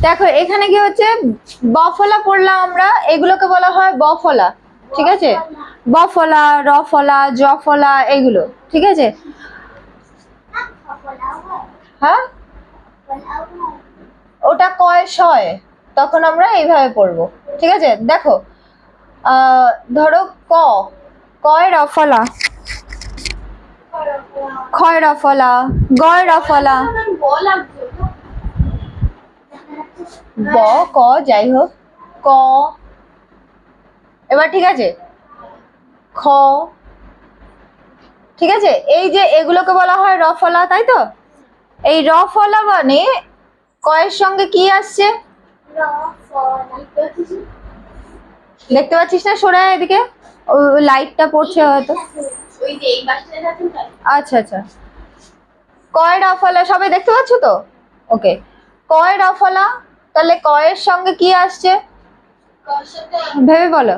দেখো এখানে কি হচ্ছে, বফলা পড়লাম আমরা, এগুলোকে বলা হয় বফলা, ঠিক আছে? বফলা, রফলা, জফলা, এগুলো, ঠিক আছে? হ্যাঁ, ওটা কয় শয়, তখন আমরা এইভাবে পড়বো, ঠিক আছে? দেখো ধরো কয় রফলা, ক্ষয় রফলা, গয় রফলা, ব ক যাই হোক, ক, এবার ঠিক আছে, খ, ঠিক আছে? এই যে এগুলোকে বলা হয় রফলা, তাই তো? এই রফলা মানে কয়ের সঙ্গে কি আসছে, দেখতে পাচ্ছিস না? সরে এদিকে, ওই লাইটটা পড়ছে হয়তো। আচ্ছা আচ্ছা, কয় রফলা সবাই দেখতে পাচ্ছ তো? ওকে, কয় রফলা, তাহলে কয়ের সঙ্গে কি আসছে ভেবে বলো।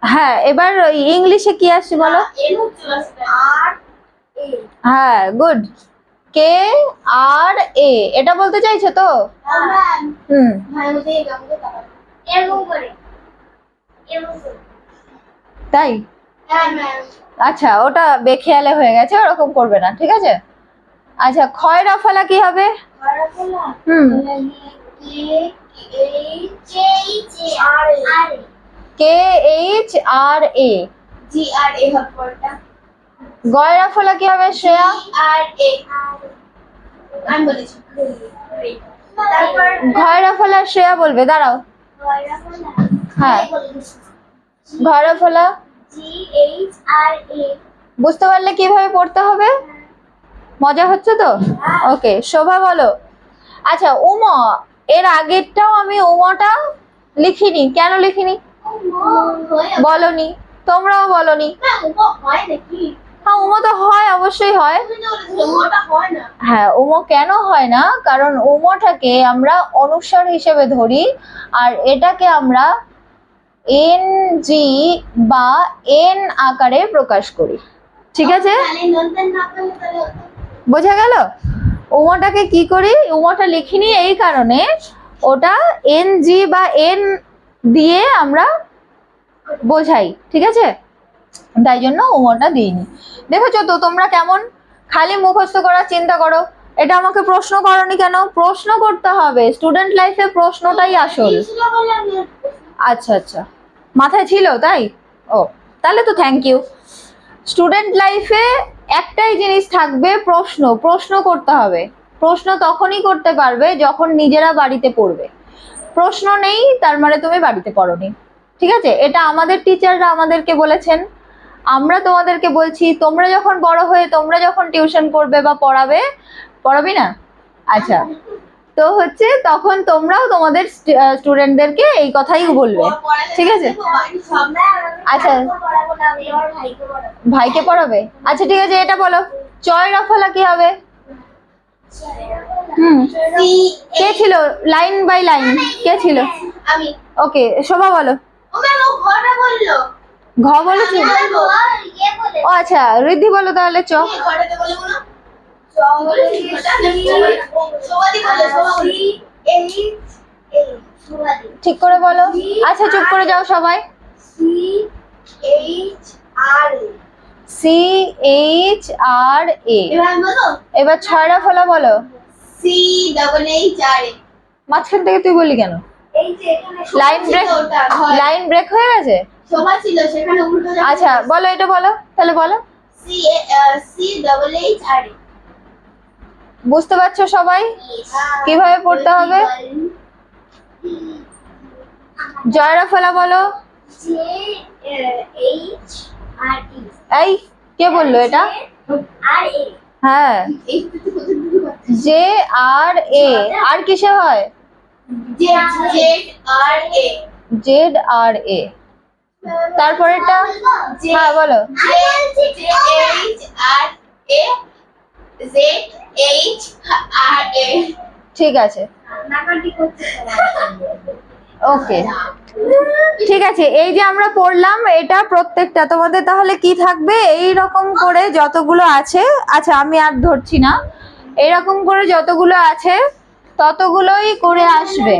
হ্যাঁ, এবার ইংলিশে কি আসছে বলো? হ্যাঁ, গুড, কে আর এ, এটা বলতে চাইছো তো? হুম, তাই? আচ্ছা, ওটা বেখেয়ালে হয়ে গেছে, ওরকম করবে না, ঠিক আছে? আচ্ছা, ক্ষয় রফলা কি হবে? হুম, কে এইচ আর এ, গয় রফলা কি হবে শ্রেয়া? ঘয় রফলা শ্রেয়া বলবে, দাঁড়াও। হ্যাঁ, ঘয় রফলা বুঝতে পারলে কিভাবে পড়তে হবে? মজা হচ্ছে তো? ওকে, শোভা বলো। আচ্ছা, উমা, এর আগেরটাও আমি উমাটা লিখিনি, কেন লিখিনি? বলনি, তোমরাও বলনি। হ্যাঁ, উমা তো হয়, অবশ্যই হয়। হ্যাঁ, উমো কেন হয় না? কারণ উমোটাকে আমরা অনুস্বার হিসেবে ধরি, আর এটাকে আমরা এন জি বা এন আকারে প্রকাশ করি, ঠিক আছে? বোঝা গেল? উমাটাকে কি করি, উমাটা লিখিনি এই কারণে, ওটা এন জি বা এন দিয়ে আমরা বোঝাই, ঠিক আছে? তাই জন্য উমাটা দিইনি। দেখেছো তো তোমরা কেমন খালি মুখস্থ করার চিন্তা করো? এটা আমাকে প্রশ্ন করনি কেন? প্রশ্ন করতে হবে, স্টুডেন্ট লাইফে প্রশ্নটাই আসল। আচ্ছা আচ্ছা, মাথায় ছিল তাই? ও, তাহলে তো থ্যাংক ইউ। স্টুডেন্ট লাইফে একটাই জিনিস থাকবে, প্রশ্ন। প্রশ্ন করতে হবে। প্রশ্ন তখনই করতে পারবে যখন নিজেরা বাড়িতে পড়বে। প্রশ্ন নেই তার মানে তুমি বাড়িতে পড়োনি, ঠিক আছে? এটা আমাদের টিচাররা আমাদেরকে বলেছেন, আমরা তোমাদেরকে বলছি। তোমরা যখন বড় হয়ে তোমরা যখন টিউশন করবে বা পড়াবি না? আচ্ছা, তো হচ্ছে তখন তোমরাও তোমাদের স্টুডেন্টদেরকে এই কথাই বলবে, ঠিক আছে? আচ্ছা, ভাইকে পড়াবে? আচ্ছা ঠিক আছে, এটা বলো, চয় রফলা কি হবে? কে ছিল লাইন বাই লাইন? কে ছিল? ওকে, শোভা বলো। ঘ বলেছি? ও আচ্ছা, ঋদ্ধি বলো তাহলে। চ, ঠিক করে বলো। আচ্ছা, চুপ করে যাও সবাই। সি এইচ আর এ। এবার ছয় রফলা বলো। মাঝখান থেকে তুই বললি কেন? লাইন ব্রেক হয়ে গেছে। আচ্ছা বলো, এটা বলো তাহলে, বলো। বুঝতে পারছো সবাই কিভাবে পড়তে হবে? জয় রফলা বলো। এই কে বললো এটা? হ্যাঁ, জে আর এ। আর কিসে হয়? জেড আর এ। তারপরেরটা? হ্যাঁ বলো। ঠিক আছে, ওকে। ঠিক আছে, এই যে আমরা পড়লাম এটা প্রত্যেকটা তোমাদের তাহলে কি থাকবে, এই রকম করে যতগুলো আছে, আচ্ছা আমি আর ধরছি না, এরকম করে যতগুলো আছে ততগুলোই করে আসবে।